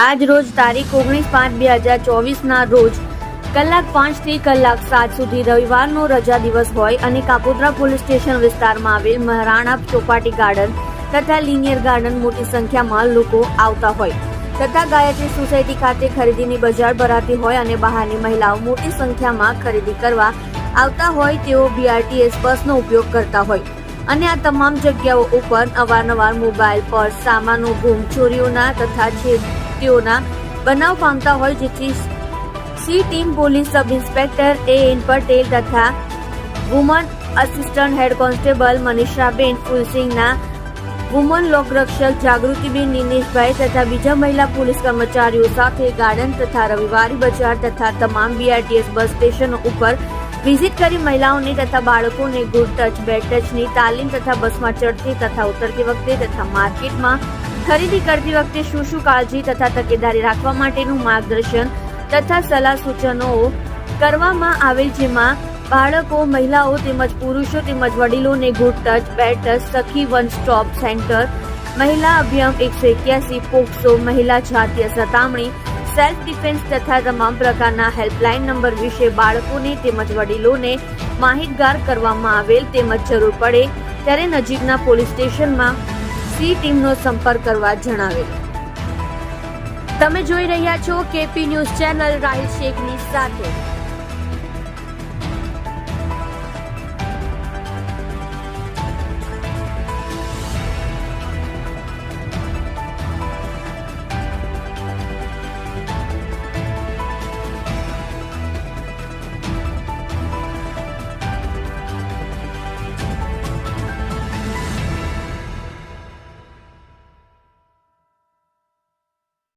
આજ રોજ તારીખ 19/5/2024 રોજ કલાક 5 થી કલાક 7 સુધી રવિવારનો રજા દિવસ હોય અને કાપોદ્રા પોલીસ સ્ટેશન વિસ્તારમાં આવેલ મહારાણા ચોપાટી ગાર્ડન તથા લિનિયર ગાર્ડન મોટી સંખ્યામાં લોકો આવતા હોય તથા ગાયત્રી સોસાયટી ખાતે ખરીદીની બજાર ભરાતી હોય અને બહારની મહિલાઓ મોટી સંખ્યામાં ખરીદી કરવા આવતા હોય તેઓ BRTS બસનો ઉપયોગ કરતા હોય અને આ તમામ જગ્યાઓ ઉપર અવારનવાર મોબાઈલ પર્સ સામાનો ગુમ ચોરીઓના તથા છેતરીઓના બનાવ પામતા હોય જેથી C team police sub inspector AN Patel તથા વુમન આસિસ્ટન્ટ હેડ કોન્સ્ટેબલ મનીષાબેન ફુલસિંહના વુમન લોકરક્ષક જાગૃતિબેન નિનેશભાઈ તથા બીજા મહિલા પોલીસ કર્મચારીઓ સાથે ગાર્ડન તથા રવિવારી બજાર તથા તમામ BRTS બસ સ્ટેશનો ઉપર વિઝિટ કરી મહિલાઓને તથા બાળકોને ગુડ ટચ બેડ ટચની તાલીમ તથા બસમાં ચડતી તથા ઉતરતી વખતે તથા માર્કેટમાં ખરીદી કરતી વખતે શું કાળજી તથા તકેદારી રાખવા માટેનું માર્ગદર્શન તથા સલાહ સૂચનો કરવામાં આવેલ, જેમાં બાળકો, મહિલાઓ તેમજ પુરુષો તેમજ વડીલોને ગુડ ટચ બેડ ટચ સખી વન સ્ટોપ સેન્ટર, મહિલા અભિયાન 181, પોક્સો, મહિલા જાતીય સતામણી, સેલ્ફ ડિફેન્સ તથા તમામ પ્રકારના હેલ્પલાઇન નંબર વિશે બાળકોને તેમજ વડીલોને માહિતગાર કરવામાં આવેલ તેમજ જરૂર પડે ત્યારે નજીકના પોલીસ સ્ટેશનમાં સી ટીમનો સંપર્ક કરવા જણાવેલ. તમે જોઈ રહ્યા છો KP ન્યૂઝ ચેનલ રાહિલ શેખની સાથે.